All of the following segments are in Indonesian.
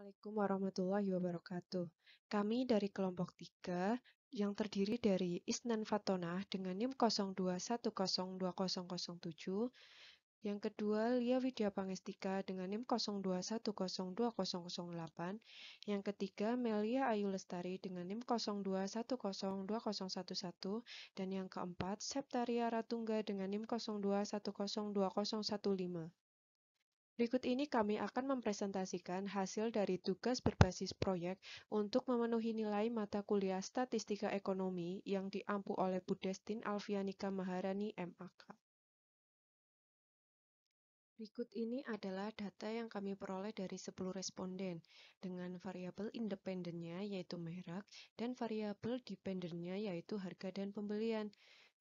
Assalamualaikum warahmatullahi wabarakatuh. Kami dari kelompok 3 yang terdiri dari Isnan Fatonah dengan NIM 02102007, yang kedua Lia Widya Pangestika dengan NIM 02102008, yang ketiga Melia Ayu Lestari dengan NIM 02102011, dan yang keempat Septaria Ratungga dengan NIM 02102015. Berikut ini kami akan mempresentasikan hasil dari tugas berbasis proyek untuk memenuhi nilai mata kuliah Statistika Ekonomi yang diampu oleh Bu Destin Alfianika Maharani, MAK. Berikut ini adalah data yang kami peroleh dari 10 responden dengan variabel independennya yaitu merek dan variabel dependennya yaitu harga dan pembelian.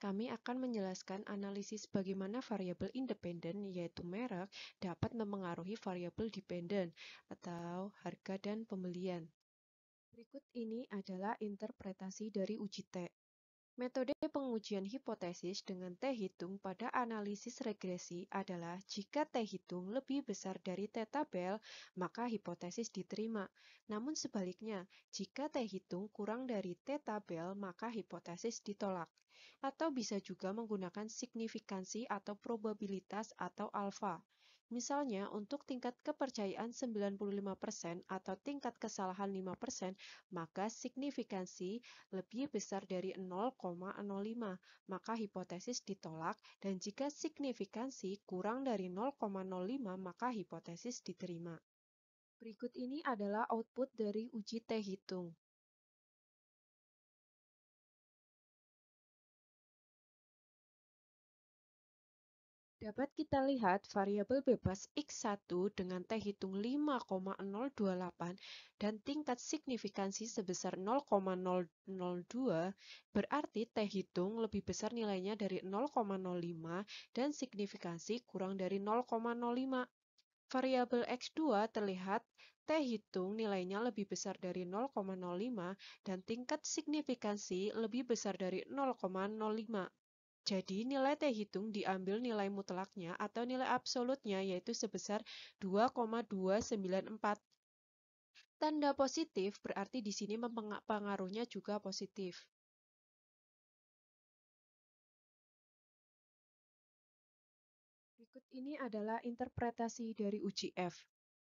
Kami akan menjelaskan analisis bagaimana variabel independen yaitu merek dapat memengaruhi variabel dependen atau harga dan pembelian. Berikut ini adalah interpretasi dari uji T. Metode pengujian hipotesis dengan T-hitung pada analisis regresi adalah jika T-hitung lebih besar dari T-tabel, maka hipotesis diterima. Namun sebaliknya, jika T-hitung kurang dari T-tabel, maka hipotesis ditolak. Atau bisa juga menggunakan signifikansi atau probabilitas atau alfa. Misalnya, untuk tingkat kepercayaan 95% atau tingkat kesalahan 5%, maka signifikansi lebih besar dari 0,05, maka hipotesis ditolak, dan jika signifikansi kurang dari 0,05, maka hipotesis diterima. Berikut ini adalah output dari uji T-hitung. Dapat kita lihat variabel bebas X1 dengan T-hitung 5,028 dan tingkat signifikansi sebesar 0,002, berarti T-hitung lebih besar nilainya dari 0,05 dan signifikansi kurang dari 0,05. Variabel X2 terlihat T-hitung nilainya lebih besar dari 0,05 dan tingkat signifikansi lebih besar dari 0,05. Jadi, nilai T-hitung diambil nilai mutlaknya atau nilai absolutnya yaitu sebesar 2,294. Tanda positif berarti di sini pengaruhnya juga positif. Berikut ini adalah interpretasi dari uji F.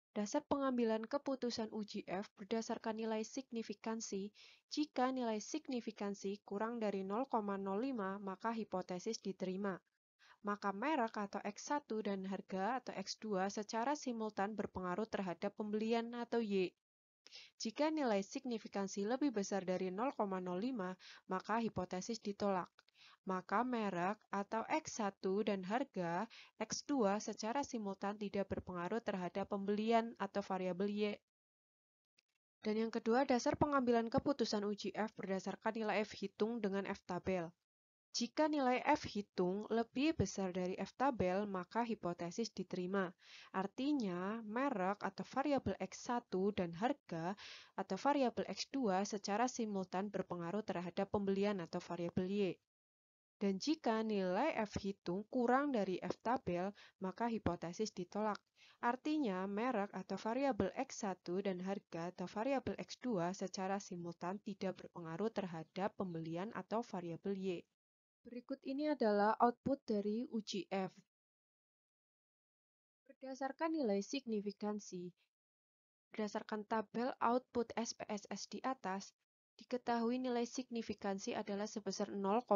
Dasar pengambilan keputusan uji F berdasarkan nilai signifikansi. Jika nilai signifikansi kurang dari 0,05, maka hipotesis diterima. Maka merek atau X1 dan harga atau X2 secara simultan berpengaruh terhadap pembelian atau Y. Jika nilai signifikansi lebih besar dari 0,05, maka hipotesis ditolak. Maka merek atau X1 dan harga X2 secara simultan tidak berpengaruh terhadap pembelian atau variabel Y. Dan yang kedua, dasar pengambilan keputusan uji F berdasarkan nilai F hitung dengan F tabel. Jika nilai F hitung lebih besar dari F tabel, maka hipotesis diterima. Artinya, merek atau variabel X1 dan harga atau variabel X2 secara simultan berpengaruh terhadap pembelian atau variabel Y. Dan jika nilai F hitung kurang dari F tabel, maka hipotesis ditolak. Artinya, merek atau variabel X1 dan harga atau variabel X2 secara simultan tidak berpengaruh terhadap pembelian atau variabel Y. Berikut ini adalah output dari uji F. Berdasarkan nilai signifikansi, berdasarkan tabel output SPSS di atas, diketahui nilai signifikansi adalah sebesar 0,000.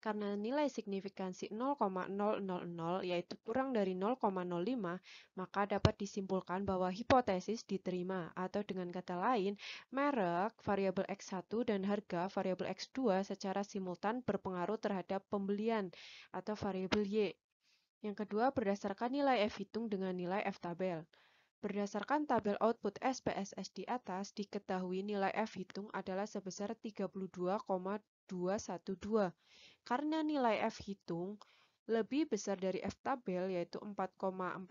Karena nilai signifikansi 0,000 yaitu kurang dari 0,05, maka dapat disimpulkan bahwa hipotesis diterima, atau dengan kata lain, merek, variabel X1 dan harga variabel X2 secara simultan berpengaruh terhadap pembelian atau variabel Y. Yang kedua, berdasarkan nilai F hitung dengan nilai F tabel. Berdasarkan tabel output SPSS di atas, diketahui nilai F hitung adalah sebesar 32,212. Karena nilai F hitung lebih besar dari F tabel yaitu 4,46,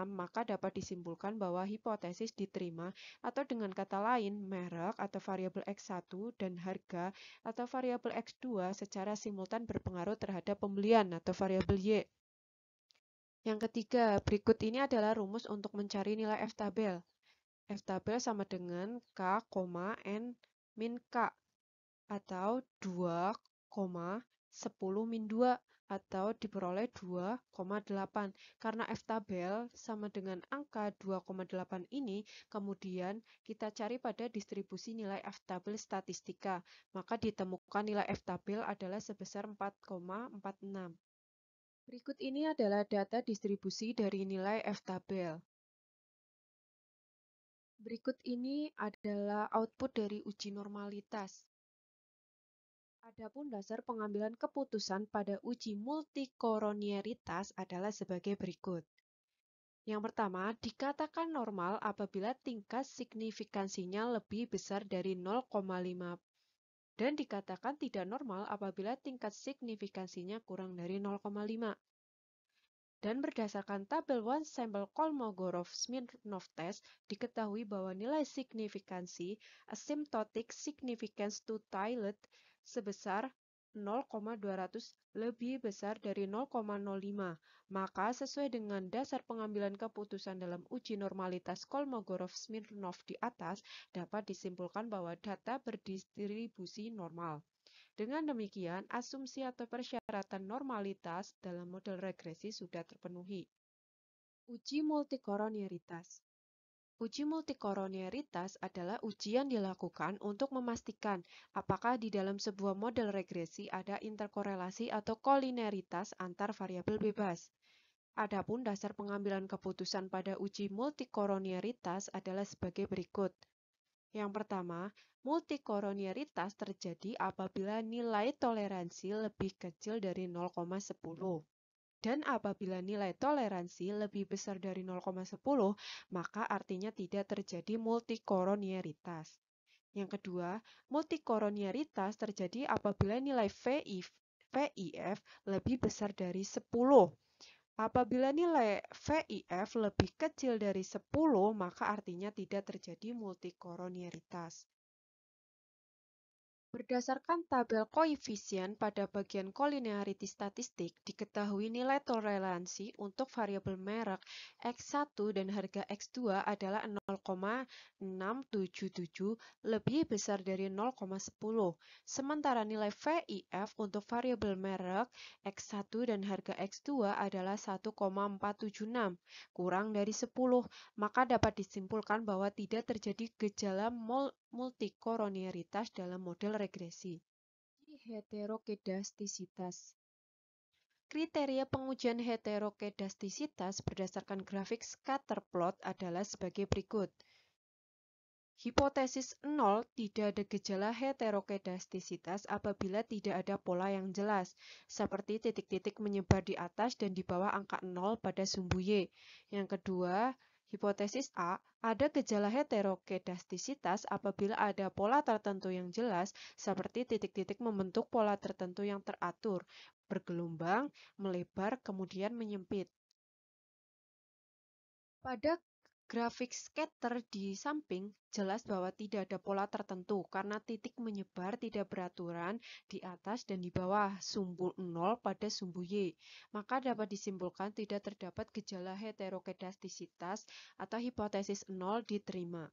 maka dapat disimpulkan bahwa hipotesis diterima, atau dengan kata lain, merek atau variabel X1 dan harga atau variabel X2 secara simultan berpengaruh terhadap pembelian atau variabel Y. Yang ketiga, berikut ini adalah rumus untuk mencari nilai F tabel. F tabel sama dengan K, N min K atau 2,10 min 2 atau diperoleh 2,8. Karena F tabel sama dengan angka 2,8 ini, kemudian kita cari pada distribusi nilai F tabel statistika. Maka ditemukan nilai F tabel adalah sebesar 4,46. Berikut ini adalah data distribusi dari nilai F tabel. Berikut ini adalah output dari uji normalitas. Adapun dasar pengambilan keputusan pada uji multikolonialitas adalah sebagai berikut. Yang pertama, dikatakan normal apabila tingkat signifikansinya lebih besar dari 0,5 dan dikatakan tidak normal apabila tingkat signifikansinya kurang dari 0,5. Dan berdasarkan tabel One Sample Kolmogorov-Smirnov Test, diketahui bahwa nilai signifikansi asymptotic significance to tilde sebesar 0,200 lebih besar dari 0,05. Maka sesuai dengan dasar pengambilan keputusan dalam uji normalitas Kolmogorov-Smirnov di atas, dapat disimpulkan bahwa data berdistribusi normal. Dengan demikian, asumsi atau persyaratan normalitas dalam model regresi sudah terpenuhi. Uji multikolonialitas. Uji multikolonialitas adalah uji yang dilakukan untuk memastikan apakah di dalam sebuah model regresi ada interkorelasi atau kolineritas antar variabel bebas. Adapun dasar pengambilan keputusan pada uji multikolonialitas adalah sebagai berikut. Yang pertama, multikolonialitas terjadi apabila nilai toleransi lebih kecil dari 0,10. Dan apabila nilai toleransi lebih besar dari 0,10, maka artinya tidak terjadi multikolonialitas. Yang kedua, multikolonialitas terjadi apabila nilai VIF lebih besar dari 10. Apabila nilai VIF lebih kecil dari 10, maka artinya tidak terjadi multikolonialitas. Berdasarkan tabel koefisien pada bagian kolinearity statistik, diketahui nilai toleransi untuk variabel merek X1 dan harga X2 adalah 0,677 lebih besar dari 0,10. Sementara nilai VIF untuk variabel merek X1 dan harga X2 adalah 1,476, kurang dari 10. Maka dapat disimpulkan bahwa tidak terjadi gejala multikolonialitas dalam model regresi. Heterokedastisitas. Kriteria pengujian heterokedastisitas berdasarkan grafik scatter plot adalah sebagai berikut. Hipotesis 0, tidak ada gejala heterokedastisitas apabila tidak ada pola yang jelas, seperti titik-titik menyebar di atas dan di bawah angka 0 pada sumbu Y. Yang kedua, hipotesis A, ada gejala heterokedastisitas apabila ada pola tertentu yang jelas, seperti titik-titik membentuk pola tertentu yang teratur, bergelombang, melebar, kemudian menyempit. Pada grafik scatter di samping, jelas bahwa tidak ada pola tertentu karena titik menyebar tidak beraturan di atas dan di bawah sumbu 0 pada sumbu Y. Maka dapat disimpulkan tidak terdapat gejala heterokedastisitas atau hipotesis 0 diterima.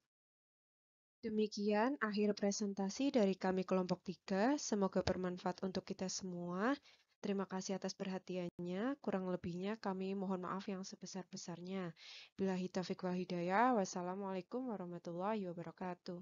Demikian akhir presentasi dari kami kelompok 3. Semoga bermanfaat untuk kita semua. Terima kasih atas perhatiannya. Kurang lebihnya kami mohon maaf yang sebesar-besarnya. Billahi taufiq wal hidayah. Wassalamualaikum warahmatullahi wabarakatuh.